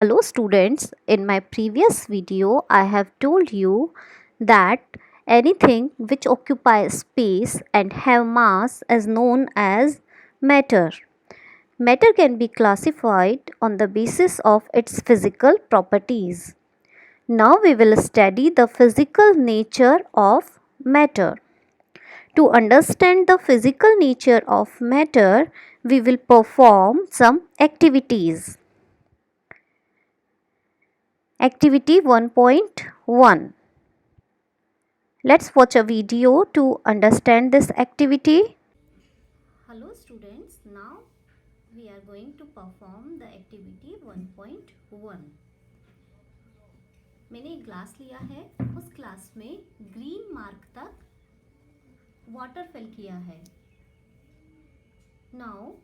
Hello students, in my previous video I have told you that anything which occupies space and have mass is known as matter. Matter can be classified on the basis of its physical properties. Now we will study the physical nature of matter. To understand the physical nature of matter, we will perform some activities. Activity 1.1. Let's watch a video to understand this activity. Hello students, now we are going to perform the activity 1.1. मैंने एक glass लिया है, उस glass में Green Marc तक water fill किया है. Now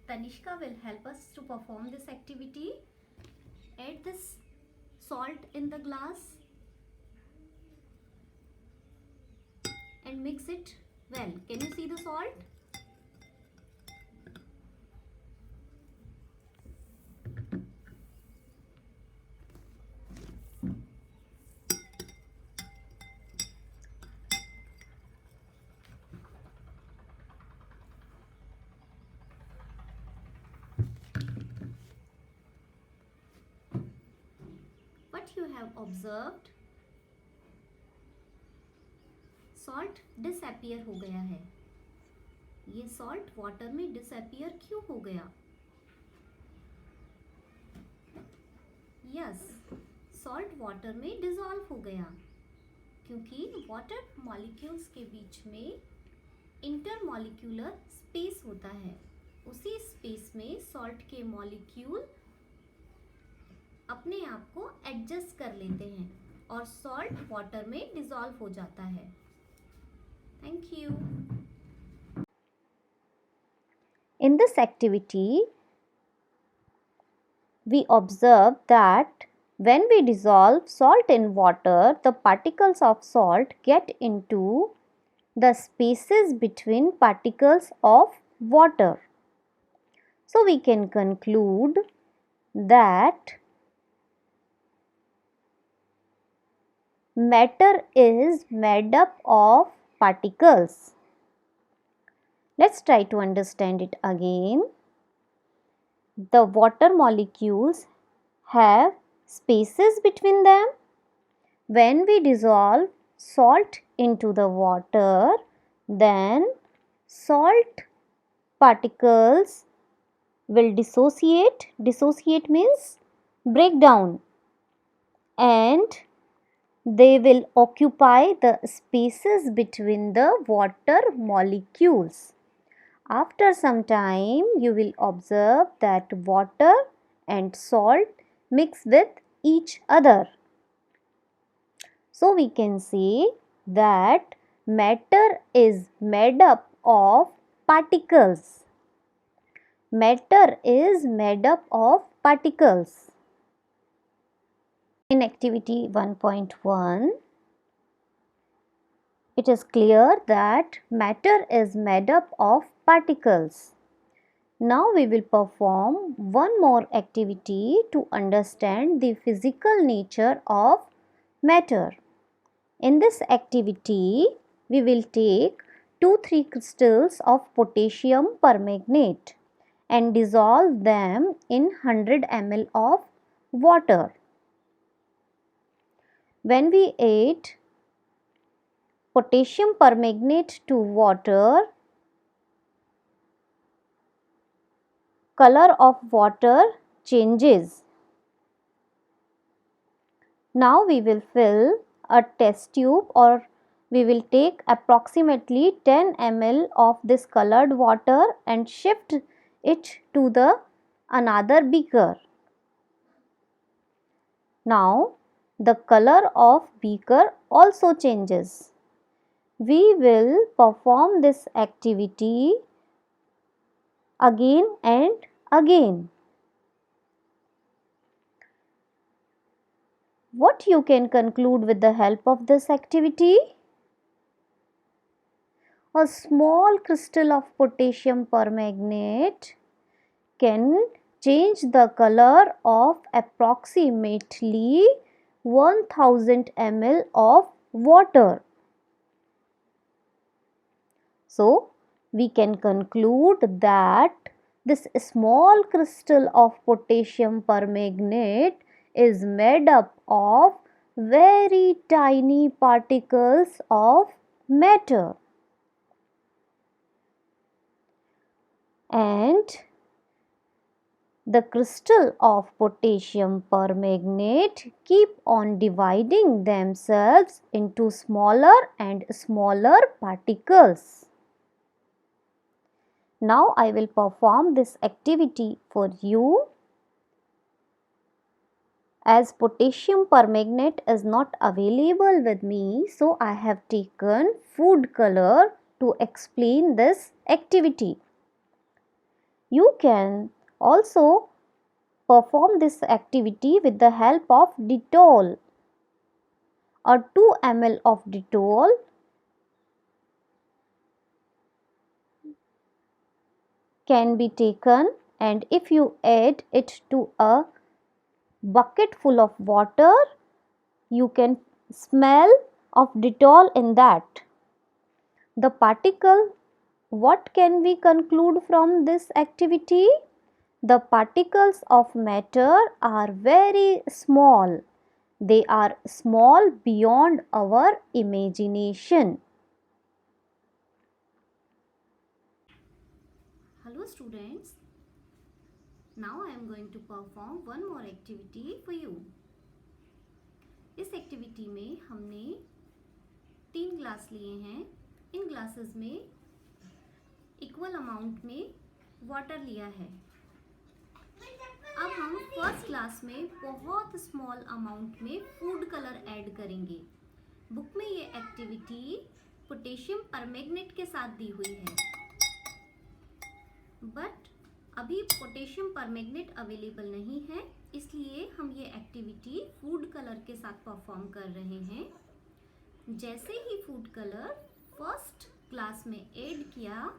Tanishka will help us to perform this activity. Add this salt in the glass and mix it well. Can you see the salt? What you have observed, salt disappear हो गया है. ये salt water में disappear क्यों हो गया? Yes, salt water में dissolve हो गया क्योंकि वाटर मॉलिक्यूल्स के बीच में इंटरमॉलिक्यूलर स्पेस होता है. उसी स्पेस में सॉल्ट के मॉलिक्यूल अपने आप को एडजस्ट कर लेते हैं और सॉल्ट वाटर में डिसॉल्व हो जाता है. Thank you. In this activity, we observe that when we dissolve salt in water, the particles of salt get into the spaces between particles of water. So we can conclude that matter is made up of particles. Let's try to understand it again. The water molecules have spaces between them. When we dissolve salt into the water, then salt particles will dissociate. Dissociate means break down, and they will occupy the spaces between the water molecules. After some time, you will observe that water and salt mix with each other. So we can say that matter is made up of particles. Matter is made up of particles. In activity 1.1, it is clear that matter is made up of particles. Now we will perform one more activity to understand the physical nature of matter. In this activity, we will take 2-3 crystals of potassium permanganate and dissolve them in 100 ml of water. When we add potassium permanganate to water, color of water changes. Now we will fill a test tube, or we will take approximately 10 ml of this colored water and shift it to the another beaker. Now the color of beaker also changes. We will perform this activity again and again. What you can conclude with the help of this activity? a small crystal of potassium permanganate can change the color of approximately 1000 ml of water. So, we can conclude that this small crystal of potassium permanganate is made up of very tiny particles of matter. And the crystal of potassium permanganate keep on dividing themselves into smaller and smaller particles. Now I will perform this activity for you. As potassium permanganate is not available with me, so I have taken food color to explain this activity. You can also perform this activity with the help of Dettol. A 2 ml of Dettol can be taken, and if you add it to a bucket full of water, you can smell of Dettol in that. The particle, what can we conclude from this activity? The particles of matter are very small. They are small beyond our imagination. Hello students, now I am going to perform one more activity for you. इस activity में हमने 3 glass लिए हैं. इन glasses में equal amount में water लिया है. अब हम फर्स्ट ग्लास में बहुत स्मॉल अमाउंट में फूड कलर ऐड करेंगे. बुक में ये एक्टिविटी पोटेशियम परमैंगनेट के साथ दी हुई है, बट अभी पोटेशियम परमैंगनेट अवेलेबल नहीं है, इसलिए हम ये एक्टिविटी फूड कलर के साथ परफॉर्म कर रहे हैं. जैसे ही फूड कलर फर्स्ट ग्लास में ऐड किया,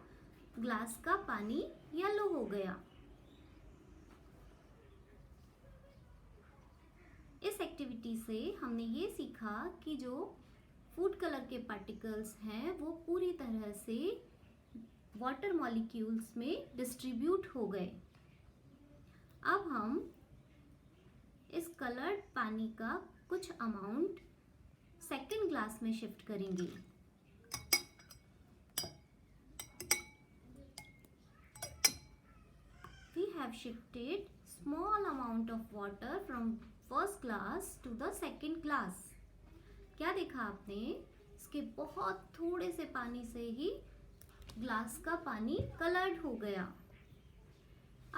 ग्लास का पानी येलो हो गया. इस एक्टिविटी से हमने ये सीखा कि जो फूड कलर के पार्टिकल्स हैं वो पूरी तरह से वाटर मॉलिक्यूल्स में डिस्ट्रीब्यूट हो गए. अब हम इस कलर्ड पानी का कुछ अमाउंट सेकेंड ग्लास में शिफ्ट करेंगे. We have shifted small amount of water from first glass to the second glass. क्या देखा आपने? इसके बहुत थोड़े से पानी से ही ग्लास का पानी कलर्ड हो गया.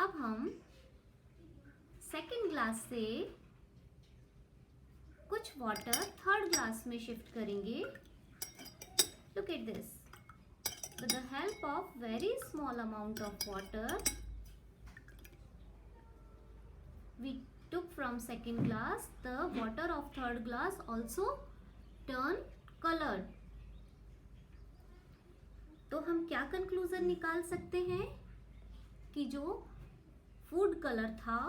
अब हम सेकेंड ग्लास से कुछ वाटर थर्ड ग्लास में शिफ्ट करेंगे. Look at this. With the help of very small amount of water, we took from second glass, the water of third glass also turn colored. तो हम क्या conclusion निकाल सकते हैं कि जो फूड कलर था,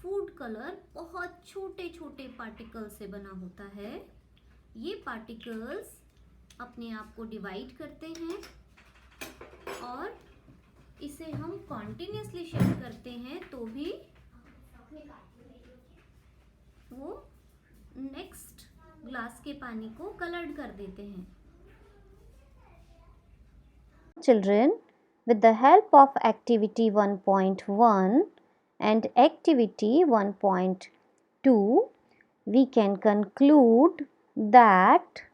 फूड कलर बहुत छोटे छोटे पार्टिकल से बना होता है. ये पार्टिकल्स अपने आप को डिवाइड करते हैं और इसे हम कॉन्टिन्यूसली शिफ्ट करते हैं तो भी वो नेक्स्ट ग्लास के पानी को कलर्ड कर देते हैं. Children, with the help of activity 1.1 and activity 1.2, we can conclude that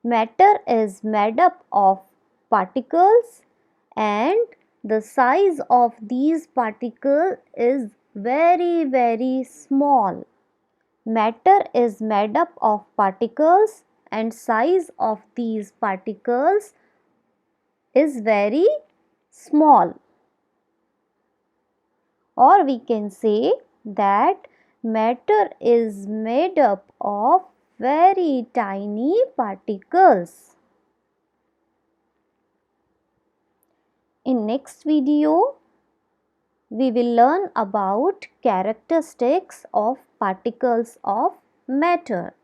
matter is made up of particles and the size of these particles is very small. Matter is made up of particles and size of these particles is very small. Or we can say that matter is made up of very tiny particles. In next video, we will learn about characteristics of particles of matter.